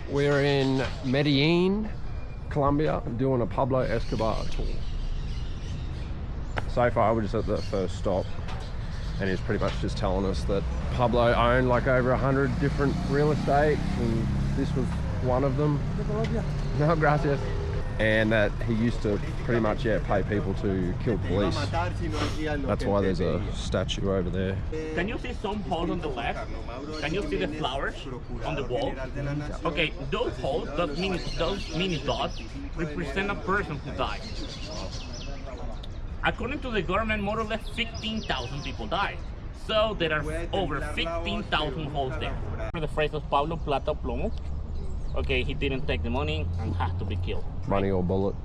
We're in Medellin, Colombia, doing a Pablo Escobar tour. So far, we're just at the first stop, and he's pretty much just telling us that Pablo owned like over 100 different real estates, and this was one of them. No, gracias. And that he used to pretty much, pay people to kill police. That's why there's a statue over there. Can you see some holes on the left? Can you see the flowers on the wall? Okay, those holes, those mini dots, represent a person who died. According to the government, more or less 15,000 people died. So there are over 15,000 holes there. The phrase was Pablo Plata o Plomo. Okay, he didn't take the money and had to be killed. Money or bullet.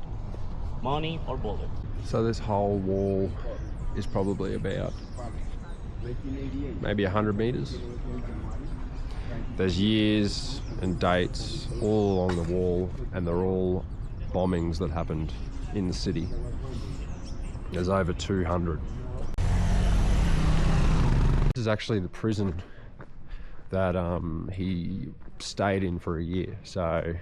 Money or bullet. So this whole wall is probably about maybe 100 meters. There's years and dates all along the wall, and they're all bombings that happened in the city. There's over 200. This is actually the prison that he stayed in for a year. So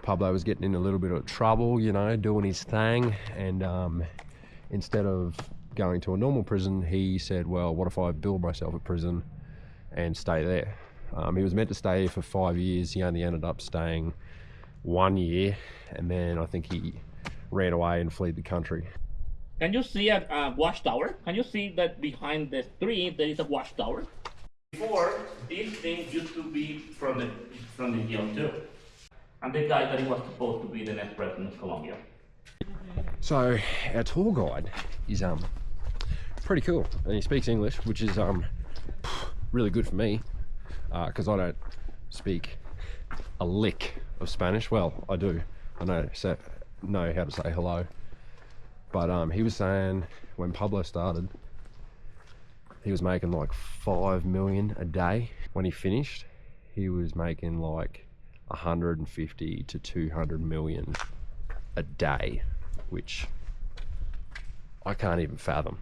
Pablo was getting in a little bit of trouble, you know, doing his thing, and instead of going to a normal prison, he said, well, what if I build myself a prison and stay there? He was meant to stay for 5 years. He only ended up staying 1 year, and then I think he ran away and fled the country. Can you see a watchtower? Can you see that behind the tree there is a watchtower? Before, this thing used to be from the jail too. And the guy that he was supposed to be the next president of Colombia. So our tour guide is pretty cool, and he speaks English, which is really good for me, because I don't speak a lick of Spanish. Well, I do. I know how to say hello. But he was saying when Pablo started, he was making like 5 million a day. When he finished, he was making like 150 to 200 million a day, which I can't even fathom.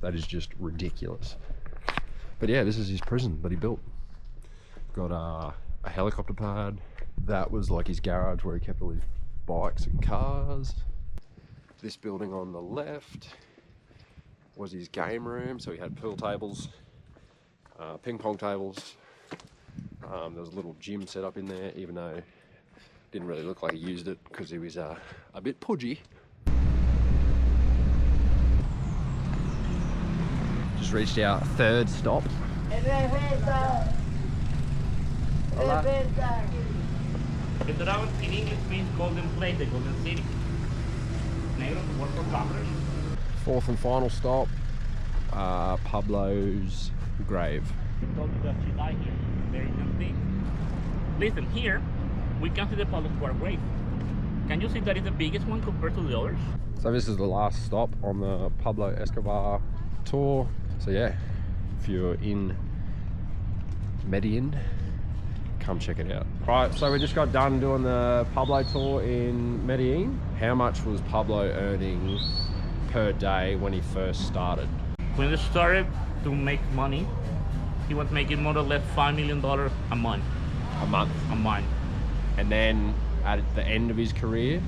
That is just ridiculous. But yeah, this is his prison that he built. Got a helicopter pad. That was like his garage where he kept all his bikes and cars. This building on the left was his game room, so he had pool tables, ping pong tables. There was a little gym set up in there, even though it didn't really look like he used it because he was a bit pudgy. Just reached our third stop. Eduardo in English means golden place, the golden city. Negro, the word for travelers. Fourth and final stop, Pablo's grave. I told you that she died here. Very empty. Listen, here we can see the Pablo Escobar grave. Can you see that is the biggest one compared to the others? So this is the last stop on the Pablo Escobar tour. So yeah, if you're in Medellin, come check it out. Right, so we just got done doing the Pablo tour in Medellin. How much was Pablo earning per day when he first started? When he started to make money, he was making more or less $5 million a month. A month? A month. And then at the end of his career?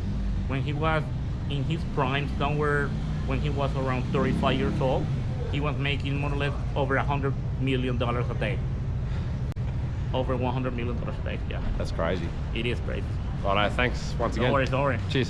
When he was in his prime, somewhere when he was around 35 years old, he was making more or less over $100 million a day. Over $100 million a day, yeah. That's crazy. It is crazy. Righto, thanks once again. No worries, no worries. Cheers.